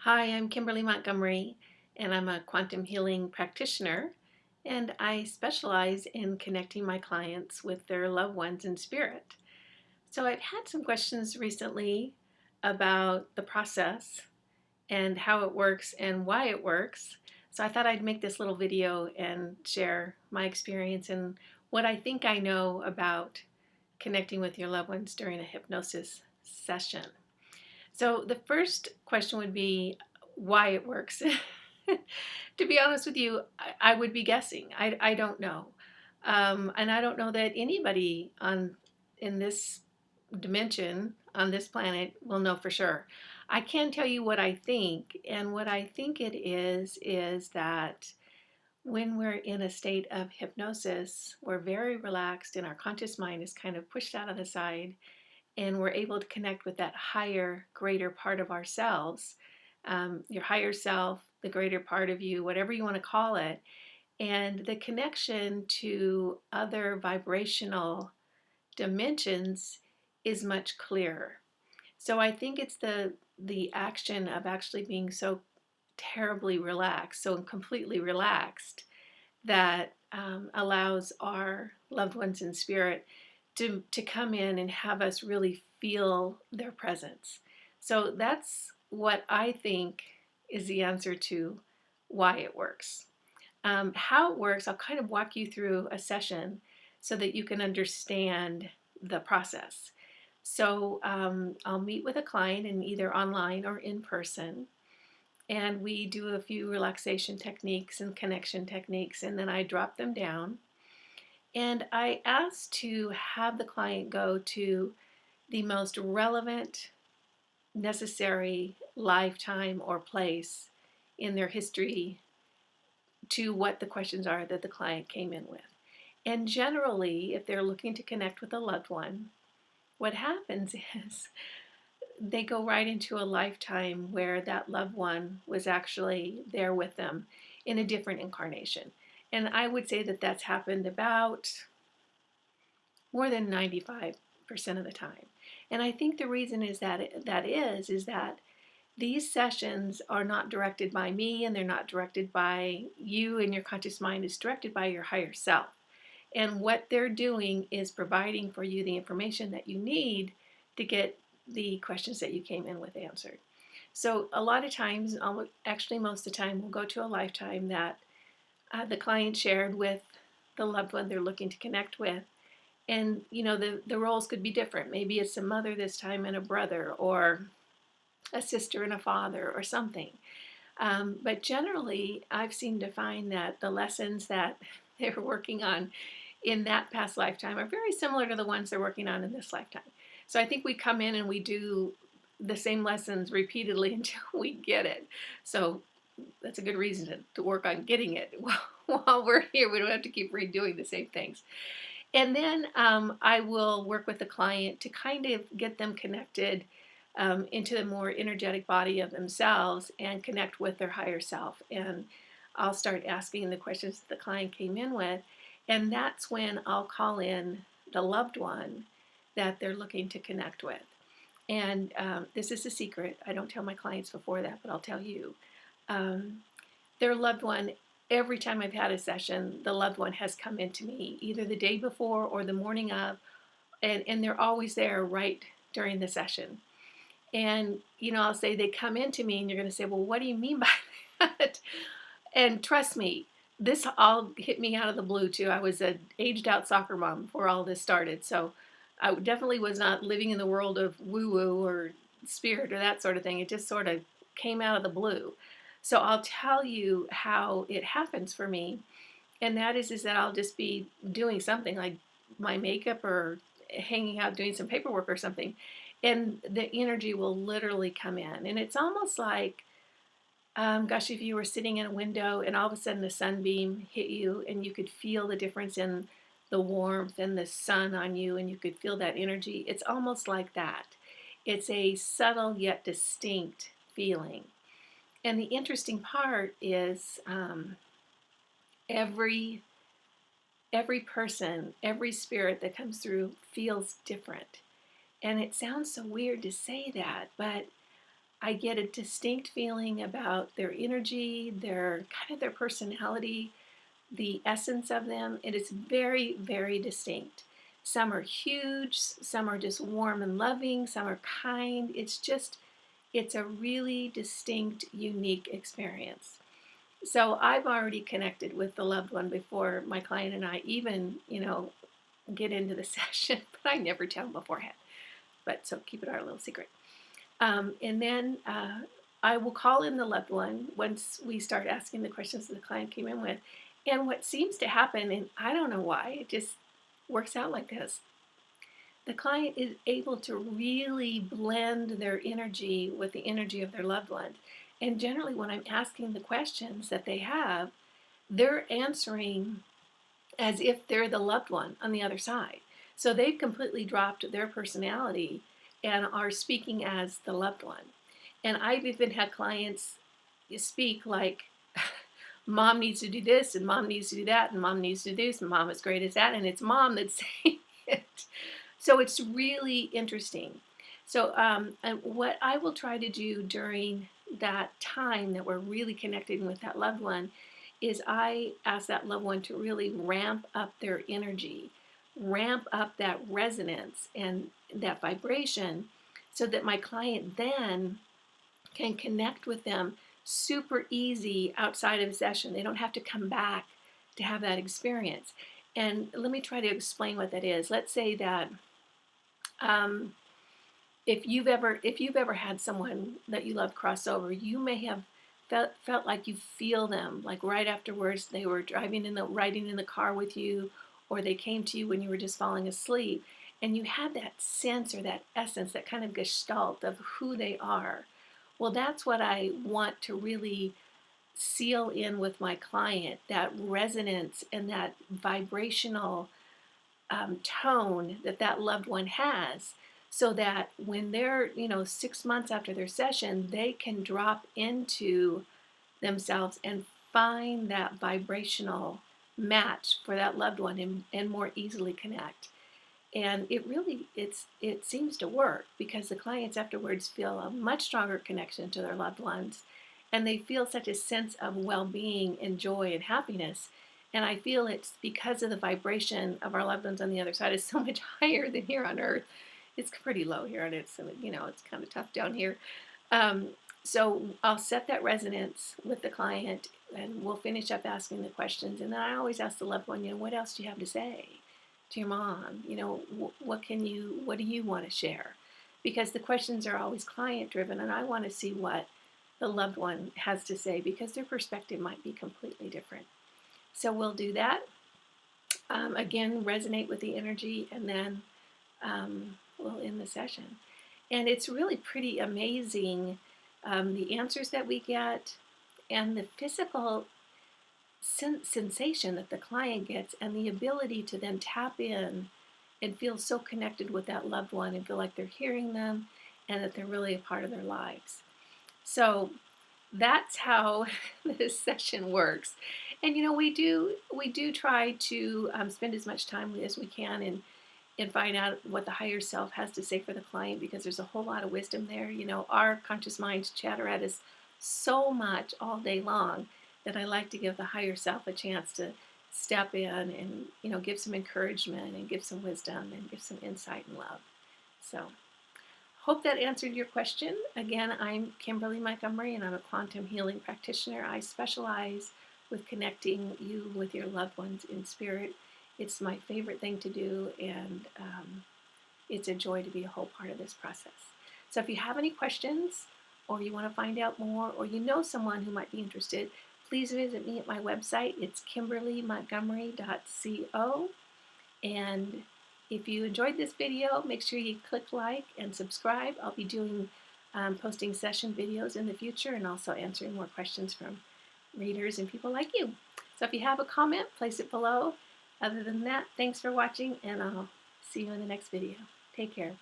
Hi, I'm Kimberly Montgomery, and I'm a quantum healing practitioner, and I specialize in connecting my clients with their loved ones in spirit. So I've had some questions recently about the process and how it works and why it works. So I thought I'd make this little video and share my experience and what I think I know about connecting with your loved ones during a hypnosis session. So the first question would be why it works. To be honest with you, I would be guessing. I don't know. And I don't know that anybody in this dimension on this planet will know for sure. I can tell you what I think, and what I think it is that when we're in a state of hypnosis, we're very relaxed and our conscious mind is kind of pushed out of the side, and we're able to connect with that higher, greater part of ourselves, your higher self, the greater part of you, whatever you want to call it, and the connection to other vibrational dimensions is much clearer. So I think it's the action of actually being so terribly relaxed, so completely relaxed, that allows our loved ones in spirit to come in and have us really feel their presence. So that's what I think is the answer to why it works. How it works, I'll kind of walk you through a session so that you can understand the process. So I'll meet with a client in either online or in person, and we do a few relaxation techniques and connection techniques, and then I drop them down. And I ask to have the client go to the most relevant, necessary lifetime or place in their history to what the questions are that the client came in with. And generally, if they're looking to connect with a loved one, what happens is they go right into a lifetime where that loved one was actually there with them in a different incarnation. And I would say that that's happened about more than 95% of the time. And I think the reason is that these sessions are not directed by me, and they're not directed by you and your conscious mind. It's directed by your higher self. And what they're doing is providing for you the information that you need to get the questions that you came in with answered. So a lot of times, actually most of the time, we'll go to a lifetime that the client shared with the loved one they're looking to connect with. And the roles could be different. Maybe it's a mother this time and a brother, or a sister and a father, or something. But generally, I've seemed to find that the lessons that they're working on in that past lifetime are very similar to the ones they're working on in this lifetime. So I think we come in and we do the same lessons repeatedly until we get it. So that's a good reason to work on getting it while we're here. We don't have to keep redoing the same things. And then I will work with the client to kind of get them connected into the more energetic body of themselves and connect with their higher self. And I'll start asking the questions that the client came in with. And that's when I'll call in the loved one that they're looking to connect with. And this is a secret. I don't tell my clients before that, but I'll tell you. Their loved one, every time I've had a session, the loved one has come into me either the day before or the morning of, and they're always there right during the session. And, I'll say they come into me, and you're going to say, well, what do you mean by that? And trust me, this all hit me out of the blue, too. I was an aged out soccer mom before all this started. So I definitely was not living in the world of woo-woo or spirit or that sort of thing. It just sort of came out of the blue. So I'll tell you how it happens for me. And that is that I'll just be doing something like my makeup or hanging out doing some paperwork or something. And the energy will literally come in. And it's almost like, gosh, if you were sitting in a window and all of a sudden a sunbeam hit you and you could feel the difference in the warmth and the sun on you, and you could feel that energy. It's almost like that. It's a subtle yet distinct feeling. And the interesting part is every person, every spirit that comes through feels different. And it sounds so weird to say that, but I get a distinct feeling about their energy, their kind of their personality, the essence of them. It is very, very distinct. Some are huge, some are just warm and loving, some are kind. It's a really distinct, unique experience. So I've already connected with the loved one before my client and I even, get into the session, but I never tell them beforehand. But so keep it our little secret. And then I will call in the loved one once we start asking the questions that the client came in with. And what seems to happen, and I don't know why, it just works out like this. The client is able to really blend their energy with the energy of their loved one. And generally, when I'm asking the questions that they have, they're answering as if they're the loved one on the other side. So they've completely dropped their personality and are speaking as the loved one. And I've even had clients speak like, mom needs to do this, and mom needs to do that, and mom needs to do this, and mom is great as that, and it's mom that's saying it. So it's really interesting. So and what I will try to do during that time that we're really connecting with that loved one is I ask that loved one to really ramp up their energy, ramp up that resonance and that vibration so that my client then can connect with them super easy outside of a session. They don't have to come back to have that experience. And let me try to explain what that is. Let's say that um, if you've ever had someone that you love cross over, you may have felt like you feel them, like right afterwards they were riding in the car with you, or they came to you when you were just falling asleep, and you had that sense or that essence, that kind of gestalt of who they are. Well, that's what I want to really seal in with my client, that resonance and that vibrational tone that that loved one has, so that when they're 6 months after their session, they can drop into themselves and find that vibrational match for that loved one, and more easily connect. And it seems to work, because the clients afterwards feel a much stronger connection to their loved ones, and they feel such a sense of well-being and joy and happiness. And I feel it's because of the vibration of our loved ones on the other side is so much higher than here on earth. It's pretty low here, and it's kind of tough down here. um, so I'll set that resonance with the client, and we'll finish up asking the questions. And then I always ask the loved one, what else do you have to say to your mom? What do you want to share? Because the questions are always client driven, and I want to see what the loved one has to say, because their perspective might be completely different. So we'll do that. Again, resonate with the energy, and then we'll end the session. And it's really pretty amazing, the answers that we get, and the physical sensation that the client gets, and the ability to then tap in and feel so connected with that loved one, and feel like they're hearing them, and that they're really a part of their lives. So that's how this session works. And we do try to spend as much time as we can and find out what the higher self has to say for the client, because there's a whole lot of wisdom there. Our conscious minds chatter at us so much all day long that I like to give the higher self a chance to step in and give some encouragement, and give some wisdom, and give some insight and love. So hope that answered your question. Again, I'm Kimberly Montgomery, and I'm a quantum healing practitioner. I specialize with connecting you with your loved ones in spirit. It's my favorite thing to do, and it's a joy to be a whole part of this process. So if you have any questions, or you want to find out more, or someone who might be interested, please visit me at my website. It's kimberlymontgomery.co. And if you enjoyed this video, make sure you click like and subscribe. I'll be posting session videos in the future, and also answering more questions from readers and people like you. So if you have a comment, place it below. Other than that, thanks for watching, and I'll see you in the next video. Take care.